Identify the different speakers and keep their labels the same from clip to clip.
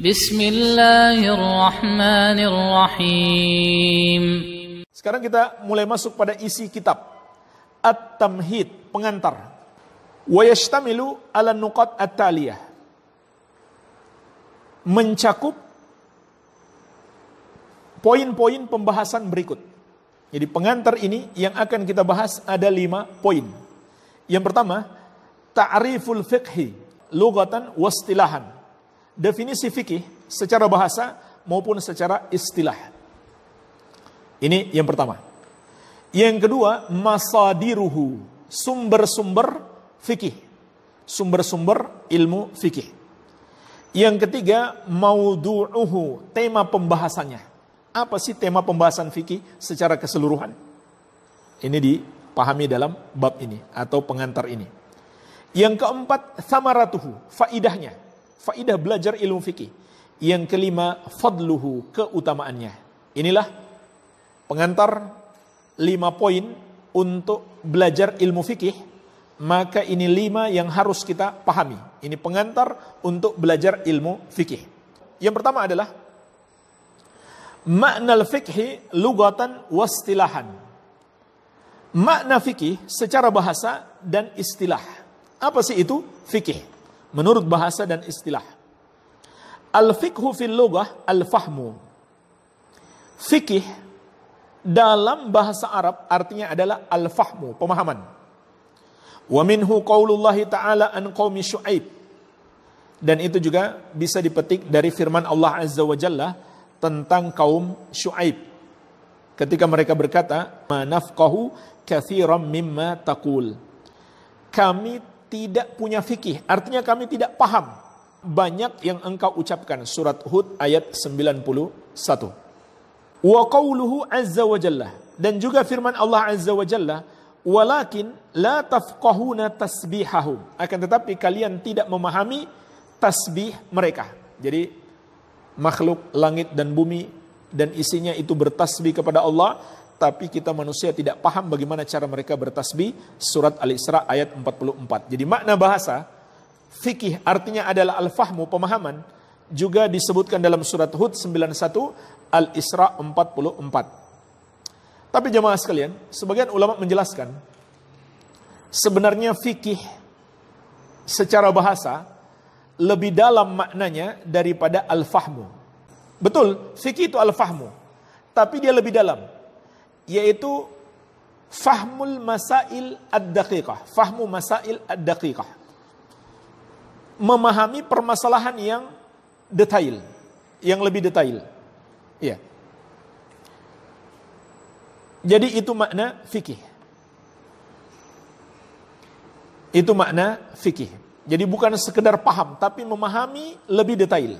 Speaker 1: Bismillahirrahmanirrahim.
Speaker 2: Sekarang kita mulai masuk pada isi kitab At-Tamhid, pengantar. Wa yashtamilu ala nuqat at-taliyah. Mencakup poin-poin pembahasan berikut. Jadi pengantar ini yang akan kita bahas ada 5 poin. Yang pertama, ta'riful fiqhi lughatan wa istilahan. Definisi fikih secara bahasa maupun secara istilah. Ini yang pertama. Yang kedua, masadiruhu, sumber-sumber fikih, sumber-sumber ilmu fikih. Yang ketiga, maudu'uhu, tema pembahasannya. Apa sih tema pembahasan fikih secara keseluruhan? Ini dipahami dalam bab ini atau pengantar ini. Yang keempat, thamaratuhu, faidahnya. Faidah belajar ilmu fikih. Yang kelima, fadluhu, keutamaannya. Inilah pengantar 5 poin untuk belajar ilmu fikih. Maka ini 5 yang harus kita pahami. Ini pengantar untuk belajar ilmu fikih. Yang pertama adalah makna fikhi lugatan wastilahan. Makna fikih secara bahasa dan istilah. Apa sih itu fikih? Menurut bahasa dan istilah. Al-fiqhu fil lughah al-fahmu. Fikih dalam bahasa Arab artinya adalah al-fahmu, pemahaman. Wa minhu qaulullah ta'ala an qaumi Syu'aib. Dan itu juga bisa dipetik dari firman Allah Azza wa Jalla tentang kaum Syu'aib. Ketika mereka berkata, "Ma nafqahu katsiran mimma taqul." Kami tidak punya fikih, artinya kami tidak paham banyak yang engkau ucapkan. Surat Hud ayat 91. Wa qauluhu azza wa jalla, dan juga firman Allah azza wa jalla, walakin la tafqahuna tasbihahum, akan tetapi kalian tidak memahami tasbih mereka. Jadi makhluk langit dan bumi dan isinya itu bertasbih kepada Allah, tapi kita manusia tidak paham bagaimana cara mereka bertasbih. Surat Al-Isra ayat 44. Jadi makna bahasa fikih artinya adalah al-fahmu, pemahaman. Juga disebutkan dalam surat Hud 91, Al-Isra 44. Tapi jemaah sekalian, sebagian ulama menjelaskan sebenarnya fikih secara bahasa lebih dalam maknanya daripada al-fahmu. Betul, fikih itu al-fahmu, tapi dia lebih dalam, yaitu fahmul masail ad-daqiqah, fahmu masail ad-daqiqah, memahami permasalahan yang detail, yang lebih detail. Ya. Jadi itu makna fikih. Itu makna fikih. Jadi bukan sekedar paham, tapi memahami lebih detail.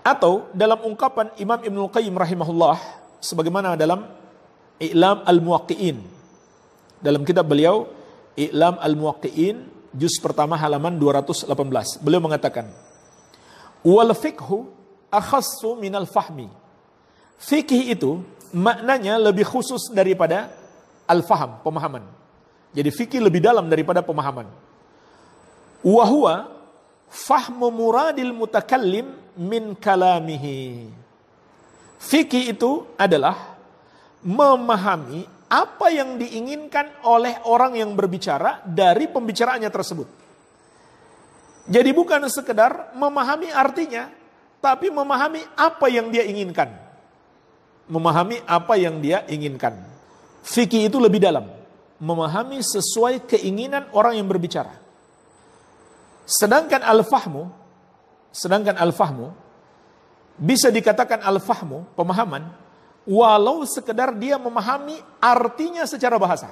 Speaker 2: Atau dalam ungkapan Imam Ibnul Qayyim rahimahullah, sebagaimana dalam I'lam al-Muwaqqi'in, dalam kitab beliau I'lam al-Muwaqqi'in juz pertama halaman 218, beliau mengatakan, wal fiqhu akhassu minal fahmi. Fikih itu maknanya lebih khusus daripada al-faham, pemahaman. Jadi fikih lebih dalam daripada pemahaman. Wa huwa fahmu muradil mutakallim min kalamihi. Fikih itu adalah memahami apa yang diinginkan oleh orang yang berbicara dari pembicaraannya tersebut. Jadi bukan sekedar memahami artinya, tapi memahami apa yang dia inginkan. Memahami apa yang dia inginkan. Fikih itu lebih dalam, memahami sesuai keinginan orang yang berbicara. Sedangkan al-fahmu bisa dikatakan al-fahmu, pemahaman, walau sekedar dia memahami artinya secara bahasa.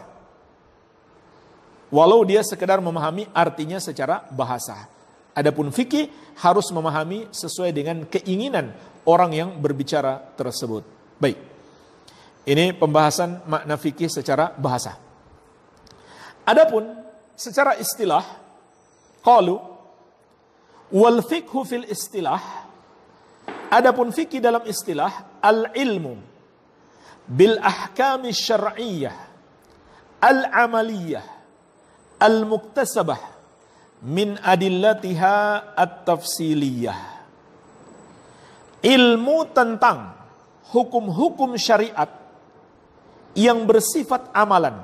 Speaker 2: Walau dia sekedar memahami artinya secara bahasa. Adapun fikih harus memahami sesuai dengan keinginan orang yang berbicara tersebut. Baik. Ini pembahasan makna fikih secara bahasa. Adapun secara istilah, qalu wal fiqhu fil istilah, adapun fikih dalam istilah, al-ilmu bil ahkami syar'iyyah al-amaliyah al-muktasabah min adillatiha at-tafsiliyah. ilmu tentang hukum-hukum syariat yang bersifat amalan,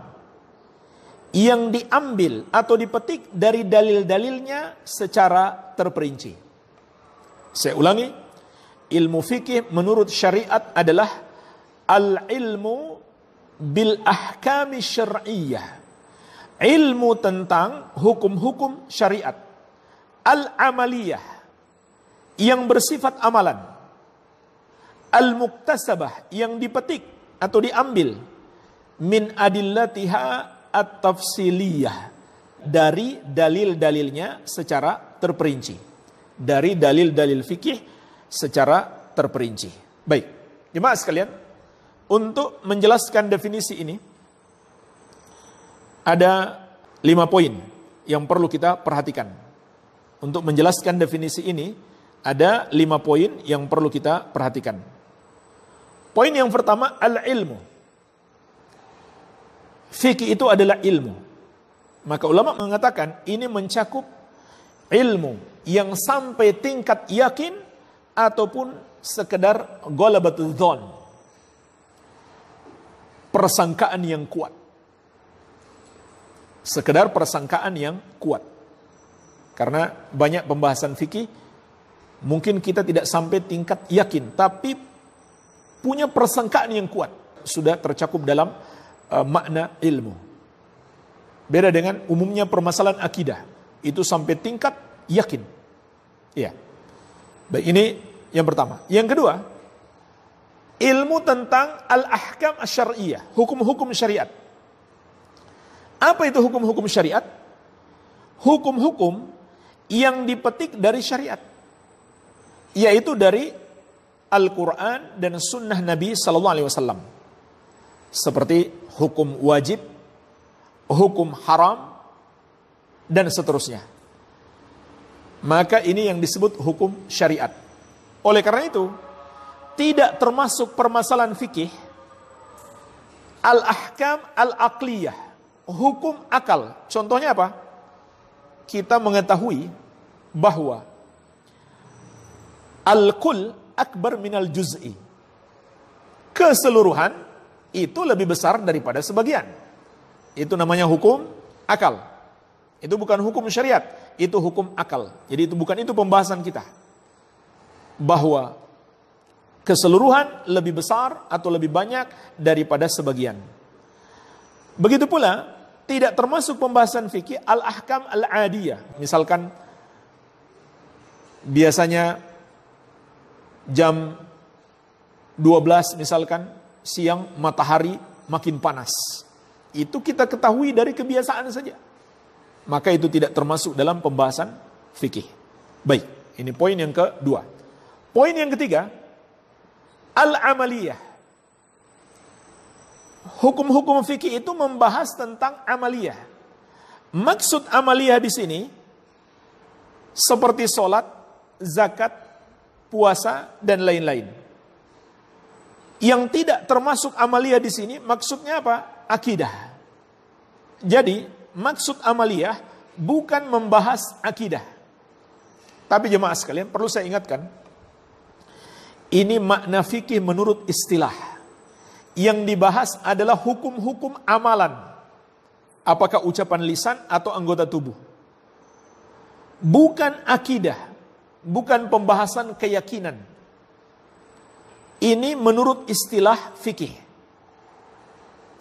Speaker 2: yang diambil atau dipetik dari dalil-dalilnya secara terperinci. Saya ulangi, ilmu fikih menurut syariat adalah al-ilmu bil ahkami syar'iyyah, ilmu tentang hukum-hukum syariat, al-amaliyah, yang bersifat amalan, al-muktasabah, yang dipetik atau diambil, min adillatiha at-tafsiliyah, dari dalil-dalilnya secara terperinci, dari dalil-dalil fikih secara terperinci. Baik, jemaah sekalian, untuk menjelaskan definisi ini ada 5 poin yang perlu kita perhatikan. Untuk menjelaskan definisi ini ada 5 poin yang perlu kita perhatikan. Poin yang pertama, al-ilmu. Fikih itu adalah ilmu. Maka ulama mengatakan ini mencakup ilmu yang sampai tingkat yakin ataupun sekedar ghalabatul dzan, persangkaan yang kuat. Sekedar persangkaan yang kuat. Karena banyak pembahasan fikih mungkin kita tidak sampai tingkat yakin, tapi punya persangkaan yang kuat, sudah tercakup dalam makna ilmu. Beda dengan umumnya permasalahan akidah, itu sampai tingkat yakin. Iya. Baik, ini yang pertama. Yang kedua, ilmu tentang al-ahkam asy-syar'iyyah, hukum-hukum syariat. Apa itu hukum-hukum syariat? Hukum-hukum yang dipetik dari syariat, yaitu dari Al-Quran dan Sunnah Nabi Sallallahu Alaihi Wasallam, seperti hukum wajib, hukum haram, dan seterusnya. Maka ini yang disebut hukum syariat. Oleh karena itu, tidak termasuk permasalahan fikih al-ahkam al-aqliyah, hukum akal. Contohnya apa? Kita mengetahui bahwa al-kull akbar minal juz'i, keseluruhan itu lebih besar daripada sebagian. Itu namanya hukum akal. Itu bukan hukum syariat, itu hukum akal. Jadi itu bukan itu pembahasan kita, bahwa keseluruhan lebih besar atau lebih banyak daripada sebagian. Begitu pula tidak termasuk pembahasan fikih al-ahkam al-adiyah. Misalkan biasanya jam 12 misalkan siang matahari makin panas. Itu kita ketahui dari kebiasaan saja. Maka itu tidak termasuk dalam pembahasan fikih. Baik, ini poin yang kedua. Poin yang ketiga, al-amaliyah. Hukum-hukum fikih itu membahas tentang amaliyah. Maksud amaliyah di sini seperti sholat, zakat, puasa, dan lain-lain. Yang tidak termasuk amaliyah di sini maksudnya apa? Akidah. Jadi maksud amaliyah bukan membahas akidah. Tapi jemaah sekalian, perlu saya ingatkan, ini makna fikih menurut istilah. Yang dibahas adalah hukum-hukum amalan. Apakah ucapan lisan atau anggota tubuh. Bukan akidah, bukan pembahasan keyakinan. Ini menurut istilah fikih.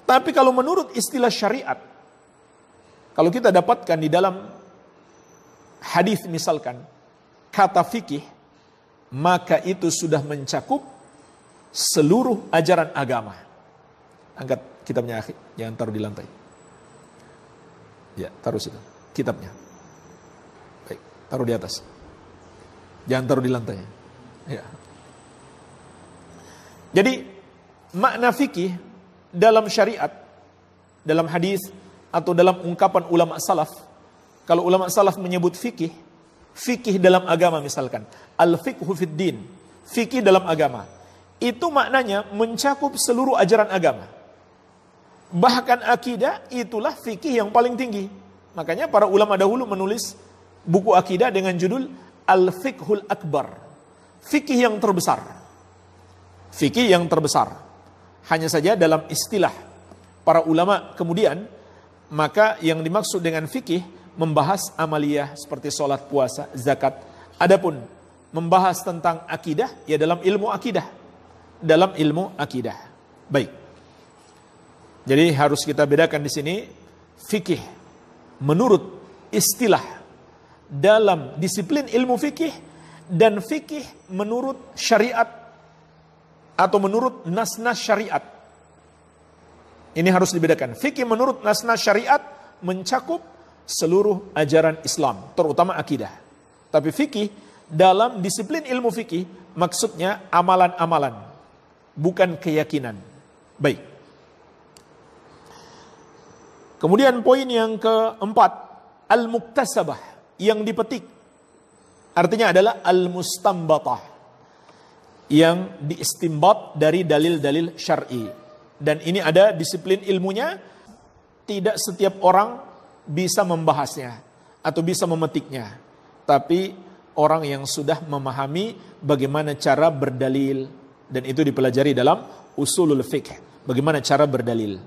Speaker 2: Tapi kalau menurut istilah syariat, kalau kita dapatkan di dalam hadis misalkan kata fikih, maka itu sudah mencakup seluruh ajaran agama. Angkat kitabnya, akhi, jangan taruh di lantai. Ya, taruh situ kitabnya. Baik, taruh di atas. Jangan taruh di lantai. Ya. Jadi makna fikih dalam syariat, dalam hadis atau dalam ungkapan ulama salaf, kalau ulama salaf menyebut fikih, fikih dalam agama misalkan, al-fiqhu fid din, fikih dalam agama, itu maknanya mencakup seluruh ajaran agama. Bahkan akidah itulah fikih yang paling tinggi. Makanya para ulama dahulu menulis buku akidah dengan judul Al-Fiqhul Akbar, fikih yang terbesar. Fikih yang terbesar. Hanya saja dalam istilah para ulama kemudian, maka yang dimaksud dengan fikih membahas amaliyah seperti sholat, puasa, zakat. Adapun membahas tentang akidah, ya dalam ilmu akidah. Dalam ilmu akidah. Baik. Jadi harus kita bedakan di sini fikih menurut istilah dalam disiplin ilmu fikih dan fikih menurut syariat atau menurut nas-nas syariat. Ini harus dibedakan. Fikih menurut nas-nas syariat mencakup seluruh ajaran Islam, terutama akidah. Tapi fikih dalam disiplin ilmu fikih maksudnya amalan-amalan, bukan keyakinan. Baik. Kemudian poin yang keempat, al-muktasabah, yang dipetik. Artinya adalah al-mustanbatah, yang diistimbat dari dalil-dalil syar'i. Dan ini ada disiplin ilmunya, tidak setiap orang bisa membahasnya atau bisa memetiknya. Tapi orang yang sudah memahami bagaimana cara berdalil, dan itu dipelajari dalam usulul fiqh, bagaimana cara berdalil.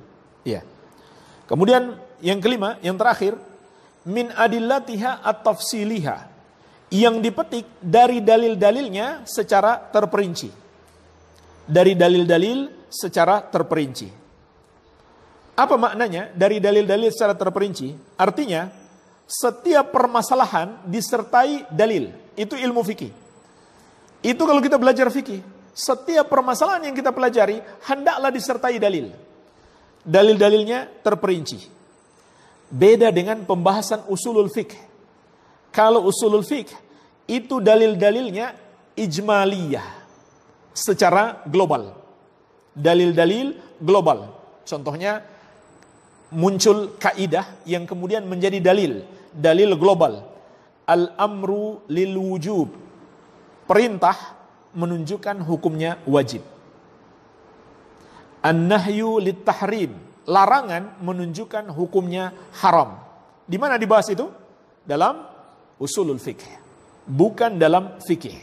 Speaker 2: Ya. Kemudian yang kelima, yang terakhir, min adillatiha at-tafsiliha, yang dipetik dari dalil-dalilnya secara terperinci. Dari dalil-dalil secara terperinci. Apa maknanya dari dalil-dalil secara terperinci? Artinya, setiap permasalahan disertai dalil. Itu ilmu fikih. Itu kalau kita belajar fikih, setiap permasalahan yang kita pelajari hendaklah disertai dalil. Dalil-dalilnya terperinci. Beda dengan pembahasan usulul fiqh. Kalau usulul fiqh itu dalil-dalilnya ijmaliyah, secara global. Dalil-dalil global. Contohnya muncul kaidah yang kemudian menjadi dalil. Dalil global. Al-amru lil wujub. Perintah menunjukkan hukumnya wajib. An-nahyu lit tahrim, larangan menunjukkan hukumnya haram. Di mana dibahas itu? Dalam usulul fiqh, bukan dalam fikih.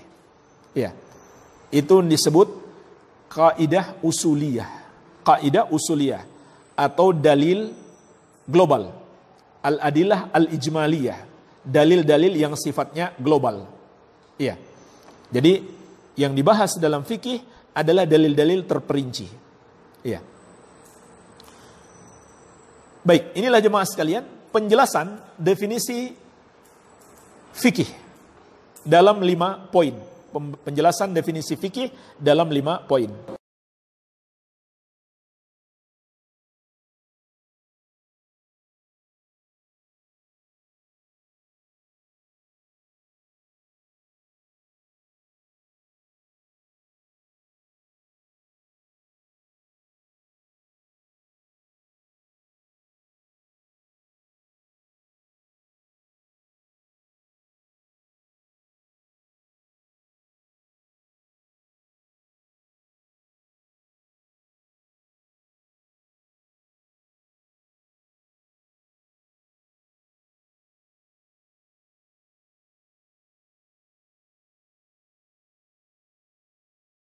Speaker 2: Ya. Itu disebut kaidah usuliyah. Kaidah usuliyah atau dalil global. Al-adillah al-ijmaliyah, dalil-dalil yang sifatnya global. Iya. Jadi yang dibahas dalam fikih adalah dalil-dalil terperinci. Iya. Baik, inilah jemaah sekalian penjelasan definisi fikih dalam 5 poin. Penjelasan definisi fikih dalam 5 poin.